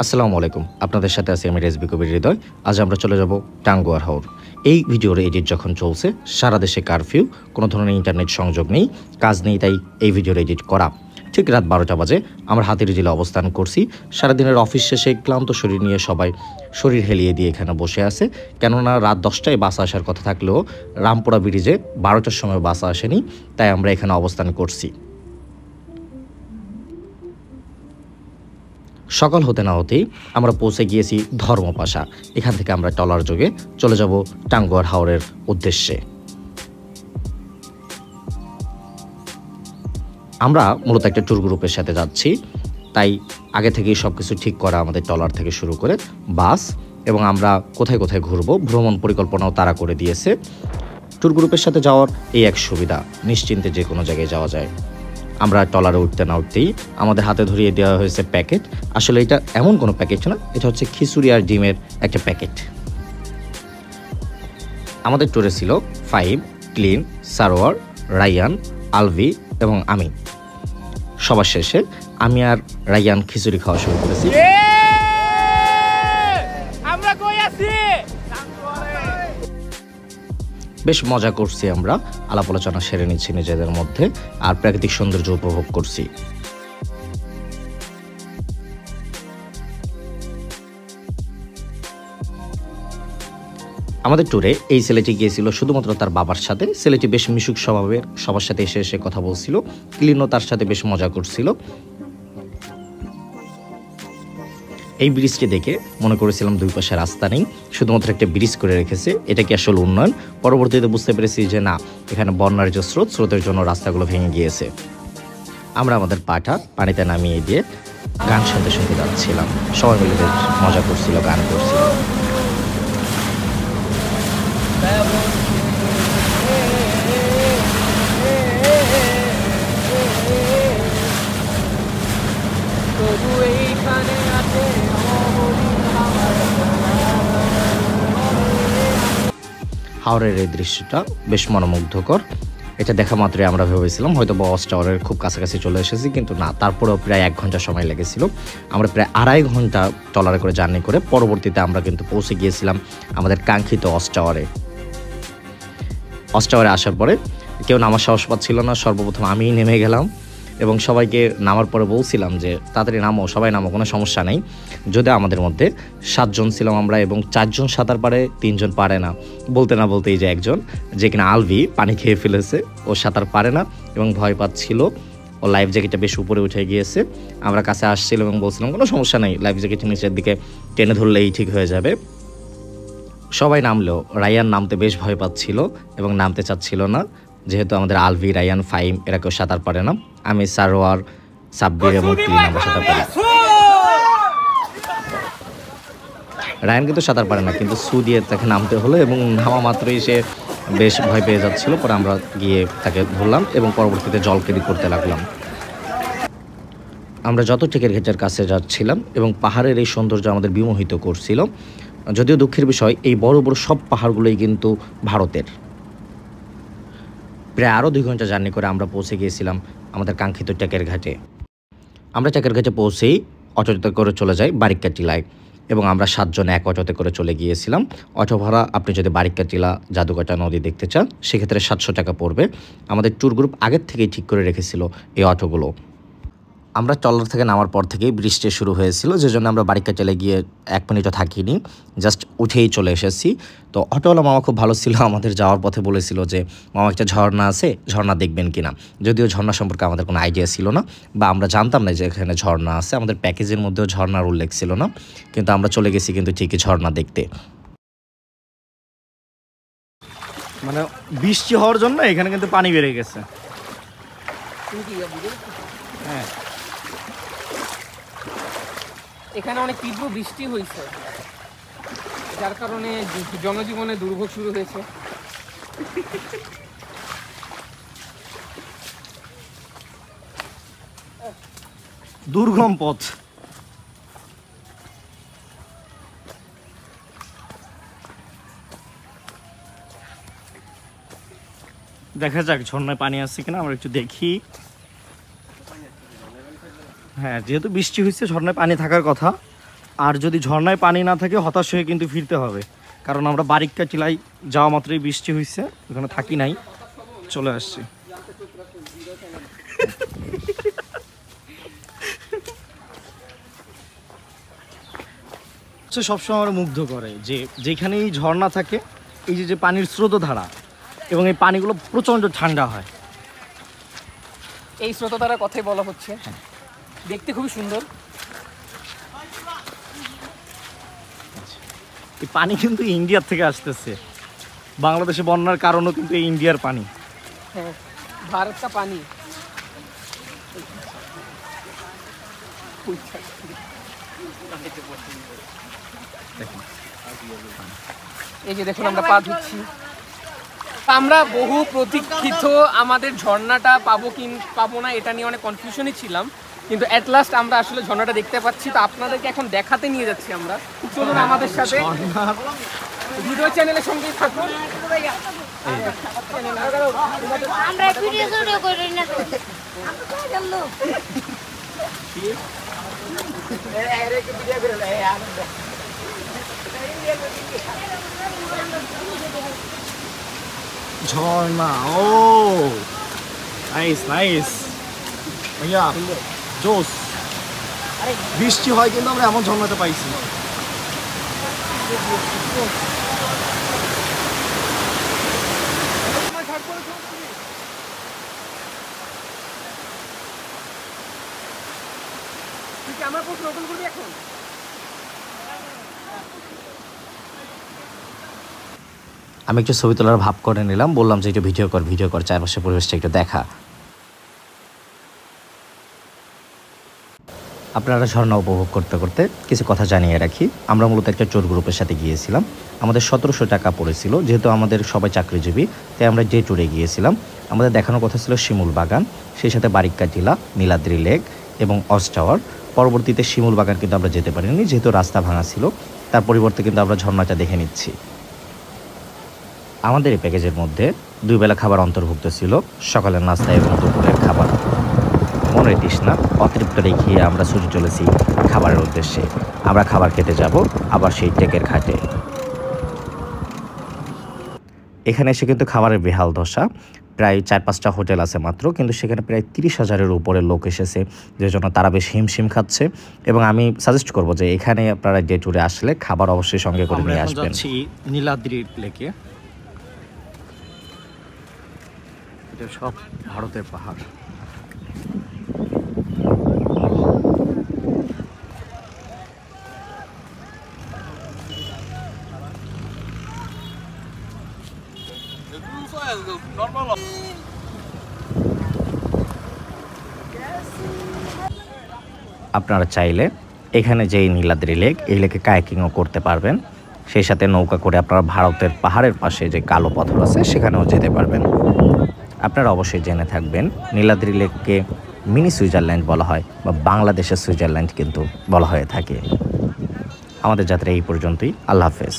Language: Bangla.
আসসালামু আলাইকুম। আপনাদের সাথে আছি আমি রেজবি কবির হৃদয়। আজ আমরা চলে যাব টাঙ্গুয়ার হাওর। এই ভিডিওর এডিট যখন চলছে, সারা দেশে কারফিউ, কোনো ধরনের ইন্টারনেট সংযোগ নেই, কাজ নেই, তাই এই ভিডিওর এডিট করা। ঠিক রাত 12টা বাজে আমরা হাতির ঝিলে অবস্থান করছি। সারাদিনের অফিস শেষে ক্লান্ত শরীর নিয়ে সবাই শরীর হেলিয়ে দিয়ে এখানে বসে আছে, কেননা রাত 10টায় বাস আসার কথা থাকলেও রামপুরা ব্রিজে 12টার সময় বাস আসেনি, তাই আমরা এখানে অবস্থান করছি। সকাল হতে না হতেই আমরা পৌঁছে গিয়েছি ধর্মপাশা। এখান থেকে আমরা ট্রলার যোগে চলে যাব টাঙ্গুয়ার হাওরের উদ্দেশ্যে। আমরা মূলত একটা ট্যুর গ্রুপের সাথে যাচ্ছি, তাই আগে থেকেই সব কিছু ঠিক করা, আমাদের ট্রলার থেকে শুরু করে বাস এবং আমরা কোথায় কোথায় ঘুরবো ভ্রমণ পরিকল্পনাও তারা করে দিয়েছে। ট্যুর গ্রুপের সাথে যাওয়ার এই এক সুবিধা, নিশ্চিন্তে যে কোনো জায়গায় যাওয়া যায়। আমরা ট্রলারে উঠতে না উঠতেই আমাদের হাতে ধরিয়ে দেওয়া হয়েছে প্যাকেট। আসলে এটা এমন কোনো প্যাকেট না, এটা হচ্ছে খিচুড়ি আর ডিমের একটা প্যাকেট। আমাদের ট্যুরে ছিল ফাহিম, ক্লিন, সারোয়ার, রায়ান, আলভি এবং আমি। সবার শেষে আমি আর রায়ান খিচুড়ি খাওয়া শুরু করেছি। বেশ মজা করছি, আমরা আলাপ আলোচনা সেরে নিচ্ছি নিজেদের মধ্যে আর প্রাকৃতিক সৌন্দর্য উপভোগ করছি। আমাদের ট্যুরে এই ছেলেটি গিয়েছিল শুধুমাত্র তার বাবার সাথে। ছেলেটি বেশ মিশুক স্বভাবের, সবার সাথে এসে এসে কথা বলছিল। ক্লিনও তার সাথে বেশ মজা করছিল। এই ব্রিজটি দেখে মনে করেছিলাম দুই পাশে রাস্তা নেই, শুধুমাত্র একটা ব্রিজ করে রেখেছে, এটা কি আসলে উন্নয়ন? পরবর্তীতে বুঝতে পেরেছি যে না, এখানে বন্যার যে স্রোতের জন্য রাস্তাগুলো ভেঙে গিয়েছে। আমরা আমাদের পাটা পানিতে নামিয়ে দিয়ে গান শুনতে শুনতে যাচ্ছিলাম। সবাই মিলে বেশ মজা করছিল, গান করছিল। হাওরের এই দৃশ্যটা বেশ মনোমুগ্ধকর। এটা দেখা মাত্রই আমরা ভেবেছিলাম হয়তো ওয়াচ টাওয়ারের খুব কাছাকাছি চলে এসেছি, কিন্তু না, তারপরেও প্রায় 1 ঘন্টা সময় লেগেছিল। আমরা প্রায় 2.5 ঘন্টা ট্রলারে করে জার্নি করে পরবর্তীতে আমরা কিন্তু পৌঁছে গিয়েছিলাম আমাদের কাঙ্ক্ষিত ওয়াচ টাওয়ারে। ওয়াচ টাওয়ারে আসার পরে কেউ নামার সাহস পাচ্ছিল না। সর্বপ্রথম আমিই নেমে গেলাম এবং সবাইকে নামার পরে বলছিলাম যে তাড়াতাড়ি নামো, সবাই নামো, কোনো সমস্যা নেই। যদিও আমাদের মধ্যে 7 জন ছিলাম আমরা এবং 4 জন সাঁতার পারে, 3 জন পারে না। বলতে না বলতেই যে একজন, যে কিনা আলভি, পানি খেয়ে ফেলেছে, ও সাঁতার পারে না এবং ভয় পাচ্ছিল। ও লাইফ জ্যাকেটটা বেশ উপরে উঠে গিয়েছে। আমরা কাছে আসছিলাম এবং বলছিলাম কোনো সমস্যা নেই, লাইফ জ্যাকেট নিচের দিকে টেনে ধরলেই ঠিক হয়ে যাবে। সবাই নামলো। রায়ান নামতে বেশ ভয় পাচ্ছিল এবং নামতে চাচ্ছিল না, যেহেতু আমাদের আলভি, রায়ান, ফাহিম এরা কেউ সাঁতার পারে না। আমি, সারোয়ার, সাব্বির এবং ক্লিন আমরা সাঁতার পারি। রায়ান কিন্তু সাঁতার পারে না, কিন্তু সু দিয়ে তাকে নামতে হলো এবং নামা মাত্রই সে বেশ ভয় পেয়ে যাচ্ছিল। পরে আমরা গিয়ে তাকে ধরলাম এবং পরবর্তীতে জল কেরি করতে লাগলাম। আমরা যত টিকেট ঘেটের কাছে যাচ্ছিলাম এবং পাহাড়ের এই সৌন্দর্য আমাদের বিমোহিত করছিল। যদিও দুঃখের বিষয়, এই বড় বড় সব পাহাড়গুলোই কিন্তু ভারতের। প্রায় আরও 2 ঘন্টা জার্নি করে আমরা পৌঁছে গিয়েছিলাম আমাদের কাঙ্ক্ষিত টেকের ঘাটে। আমরা টেকের ঘাটে পৌঁছেই অটোতে করে চলে যাই বারিক্কা টিলায় এবং আমরা 7 জন এক অটোতে করে চলে গিয়েছিলাম। অটো ভাড়া আপনি যদি বারিক্কা টিলা, জাদুকাটা নদী দেখতে চান সেক্ষেত্রে 700 টাকা পড়বে। আমাদের ট্যুর গ্রুপ আগের থেকেই ঠিক করে রেখেছিল এই অটোগুলো। আমরা ট্রলার থেকে নামার পর থেকেই বৃষ্টি শুরু হয়েছিল, যে জন্য আমরা বারিক্কা টিলায় গিয়ে 1 মিনিটও থাকিনি, জাস্ট উঠেই চলে এসেছি। তো অটোওয়ালা মামা খুব ভালো ছিল, আমাদের যাওয়ার পথে বলেছিল যে মামা একটা ঝর্ণা আছে, ঝর্ণা দেখবেন কিনা। যদিও ঝর্ণা সম্পর্কে আমাদের কোনো আইডিয়া ছিল না বা আমরা জানতাম না যে এখানে ঝর্ণা আছে, আমাদের প্যাকেজের মধ্যেও ঝর্ণার উল্লেখ ছিল না, কিন্তু আমরা চলে গেছি কিন্তু ঠিকই ঝর্ণা দেখতে। মানে বৃষ্টি হওয়ার জন্য এখানে কিন্তু পানি বেড়ে গেছে। হ্যাঁ, এখানে অনেক তীব্র বৃষ্টি হয়েছে, যার কারণে জনজীবনে দুর্ভোগ শুরু হয়েছে। দুর্গম পথ। দেখা যাক ঝর্ণায় পানি আছে কিনা, আমরা একটু দেখি। হ্যাঁ, যেহেতু বৃষ্টি হয়েছে ঝর্ণায় পানি থাকার কথা, আর যদি ঝর্ণায় পানি না থাকে হতাশ হয়ে কিন্তু ফিরতে হবে, কারণ আমরা বারিক্কা টিলায় যাওয়া মাত্রই বৃষ্টি হয়েছে, ওখানে থাকি নাই, চলে আসছি। সবসময় আমার মুগ্ধ করে যে যেখানেই ঝর্ণা থাকে এই যে পানির স্রোতধারা, এবং এই পানিগুলো প্রচণ্ড ঠান্ডা হয়। এই স্রোতধারার কথাই বলা হচ্ছে, দেখতে খুবই সুন্দর। এই পানি কিন্তু ইন্ডিয়ার থেকে আসতেছে, বাংলাদেশে বন্যার কারণও কিন্তু এই ইন্ডিয়ার পানি। হ্যাঁ, ভারত কা পানি। এই যে দেখুন আমরা পা ধুচ্ছি। আমরা বহু প্রতীক্ষিত আমাদের ঝর্ণাটা পাবো কি পাবো না এটা নিয়ে অনেক কনফিউশনই ছিলাম, কিন্তু অ্যাট লাস্ট আমরা আসলে ঝর্ণাটা দেখতে পাচ্ছি। তো আপনাদেরকে এখন দেখাতে নিয়ে যাচ্ছি আমরা, চলুন আমাদের সাথে ভিডিও চ্যানেলের সঙ্গেই থাকুন। আমরা ভিডিও শুটিং করি না তো ঝর্ণা, ও নাইস নাইস ভাইয়া, জোস। বৃষ্টি হয় কিন্তু আমরা এমন ঝর্ণাতে পাইছি। আমরা প্রশ্ন ওপেন করবি এখন। আমি একটু ছবি তোলার ভাব করে নিলাম, বললাম যে একটু ভিডিও কর চারপাশের পরিবেশটা একটু দেখা। আপনারা ঝর্ণা উপভোগ করতে করতে কিছু কথা জানিয়ে রাখি। আমরা মূলত একটা ট্যুর গ্রুপের সাথে গিয়েছিলাম। আমাদের 1700 টাকা পড়েছিল, যেহেতু আমাদের সবাই চাকরিজীবী, তাই আমরা যে ট্যুরে গিয়েছিলাম আমাদের দেখানোর কথা ছিল শিমুল বাগান, সেই সাথে বারিক্কা টিলা, নীলাদ্রি লেক এবং অজ টাওয়ার। পরবর্তীতে শিমুল বাগান কিন্তু আমরা যেতে পারিনি, যেহেতু রাস্তা ভাঙা ছিল। তার পরিবর্তে কিন্তু আমরা ঝর্ণাটা দেখে নিচ্ছি। আমাদের এই প্যাকেজের মধ্যে 2 বেলা খাবার অন্তর্ভুক্ত ছিল, সকালের নাস্তা এবং দুপুরের খাবার। মনের তৃষ্ণা অতিরিক্ত রেখে আমরা ছুটে চলেছি খাবারের উদ্দেশ্যে। আমরা খাবার খেতে যাব আবার সেই টেকের ঘাটে। এখানে এসে কিন্তু খাবারের বেহাল দশা। প্রায় 4-5টা হোটেল আছে মাত্র, কিন্তু সেখানে প্রায় 30,000-এর উপরে লোক এসেছে, যে জন্য তারা বেশ হিমশিম খাচ্ছে। এবং আমি সাজেস্ট করব যে এখানে আপনারা ডে ট্যুরে আসলে খাবার অবশ্যই সঙ্গে করে নিয়ে আসবেন। নীলাদ্রি লেকে, এটা সব ভারতের পাহাড়। আপনারা চাইলে এখানে যে নীলাদ্রি লেক, এই লেকে কায়াকিংও করতে পারবেন। সেই সাথে নৌকা করে আপনারা ভারতের পাহাড়ের পাশে যে কালো পাথর আছে সেখানেও যেতে পারবেন। আপনারা অবশ্যই জেনে থাকবেন নীলাদ্রি লেককে মিনি সুইজারল্যান্ড বলা হয়, বা বাংলাদেশের সুইজারল্যান্ড কিন্তু বলা হয়ে থাকে। আমাদের যাত্রা এই পর্যন্তই। আল্লাহ হাফেজ।